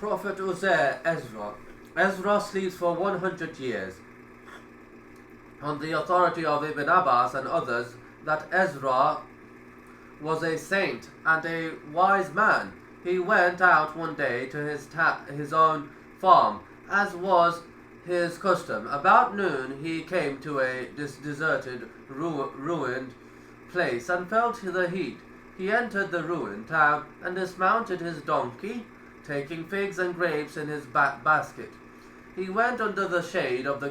Prophet Ezra. Ezra sleeps for 100 years. On the authority of Ibn Abbas and others, that Ezra was a saint and a wise man. He went out one day to his own farm, as was his custom. About noon he came to a deserted, ruined place and felt the heat. He entered the ruined town and dismounted his donkey, taking figs and grapes in his basket. He went under the shade of the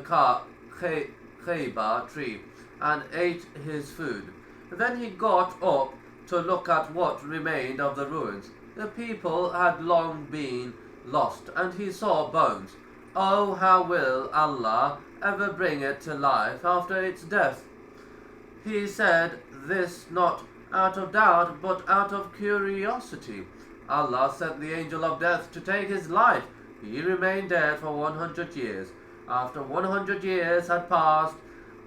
khayba tree and ate his food. Then he got up to look at what remained of the ruins. The people had long been lost, and he saw bones. Oh, how will Allah ever bring it to life after its death? He said this not out of doubt, but out of curiosity. Allah sent the angel of death to take his life. He remained dead for 100 years. After 100 years had passed,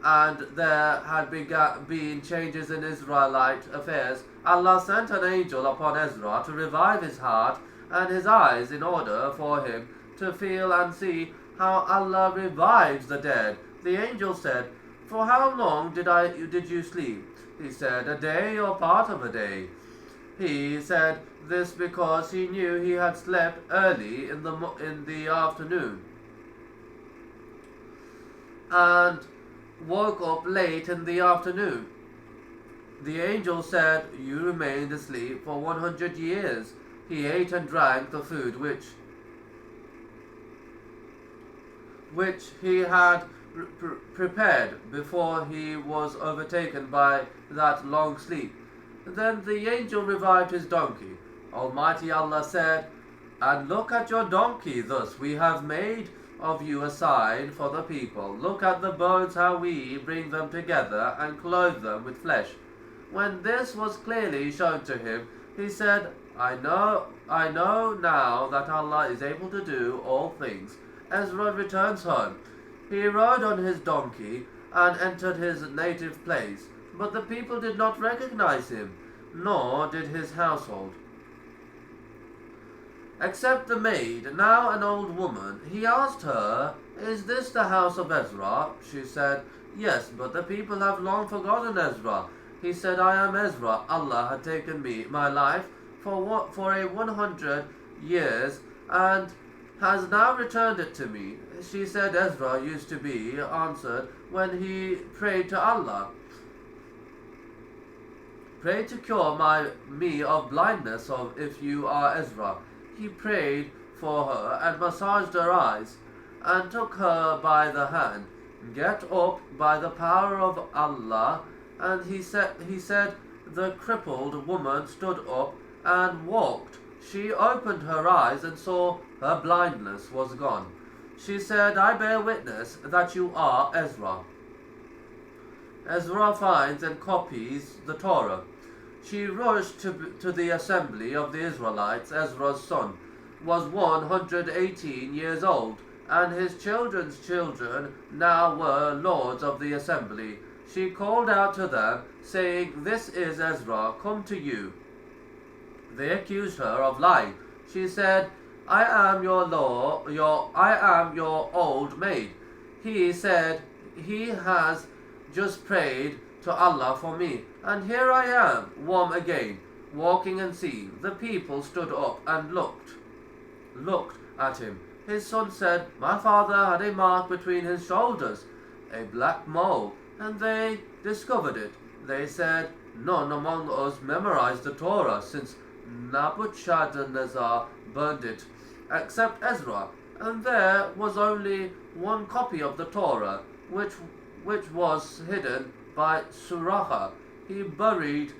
and there had been changes in Israelite affairs, Allah sent an angel upon Ezra to revive his heart and his eyes in order for him to feel and see how Allah revives the dead. The angel said, "For how long did you sleep?" He said, "A day or part of a day." He said this because he knew he had slept early in the afternoon and woke up late in the afternoon. The angel said, "You remained asleep for 100 years." He ate and drank the food which he had prepared before he was overtaken by that long sleep. Then the angel revived his donkey. Almighty Allah said, "And look at your donkey, thus we have made of you a sign for the people. Look at the bones, how we bring them together and clothe them with flesh." When this was clearly shown to him, he said, I know now that Allah is able to do all things." Ezra returns home. He rode on his donkey and entered his native place, but the people did not recognize him, nor did his household, except the maid, now an old woman. He asked her, "Is this the house of Ezra?" She said, "Yes, but the people have long forgotten Ezra." He said, "I am Ezra. Allah had taken my life for a 100 years and has now returned it to me." She said, "Ezra used to be answered when he prayed to Allah. Pray to cure me of blindness if you are Ezra." He prayed for her and massaged her eyes and took her by the hand. "Get up by the power of Allah." And he said the crippled woman stood up and walked. She opened her eyes and saw her blindness was gone. She said, "I bear witness that you are Ezra." Ezra finds and copies the Torah. She rushed to the assembly of the Israelites. Ezra's son was 118 years old, and his children's children now were lords of the assembly. She called out to them, saying, "This is Ezra, come to you." They accused her of lying. She said, I am your old maid." He said, "He has just prayed to Allah for me, and here I am, warm again, walking and seeing." The people stood up and looked at him. His son said, "My father had a mark between his shoulders, a black mole, and they discovered it. They said, 'None among us memorized the Torah since Nebuchadnezzar burned it, except Ezra.' And there was only one copy of the Torah, which was hidden by Suraha. He buried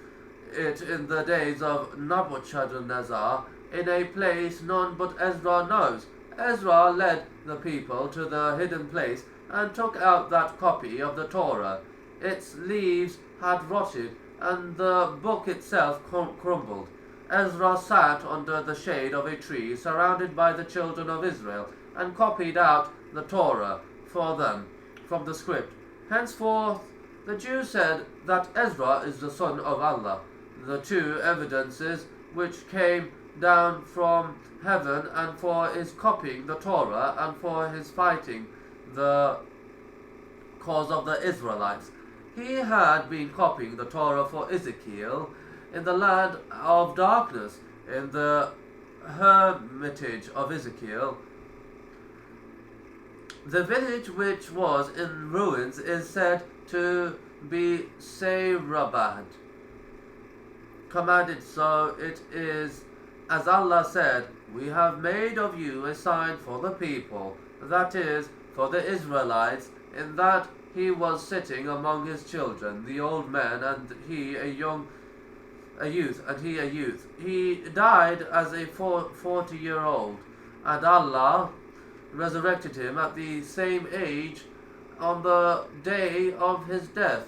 it in the days of Nebuchadnezzar in a place none but Ezra knows." Ezra led the people to the hidden place and took out that copy of the Torah. Its leaves had rotted, and the book itself crumbled. Ezra sat under the shade of a tree, surrounded by the children of Israel, and copied out the Torah for them from the script. Henceforth, the Jews said that Ezra is the son of Allah. The two evidences which came down from heaven, and for his copying the Torah, and for his fighting the cause of the Israelites. He had been copying the Torah for Ezekiel in the land of darkness, in the hermitage of Ezekiel. The village which was in ruins is said to be Serabad. Commanded, so it is as Allah said, "We have made of you a sign for the people," that is, for the Israelites, in that he was sitting among his children, the old man, and he a youth. He died as a 40-year-old, and Allah resurrected him at the same age on the day of his death.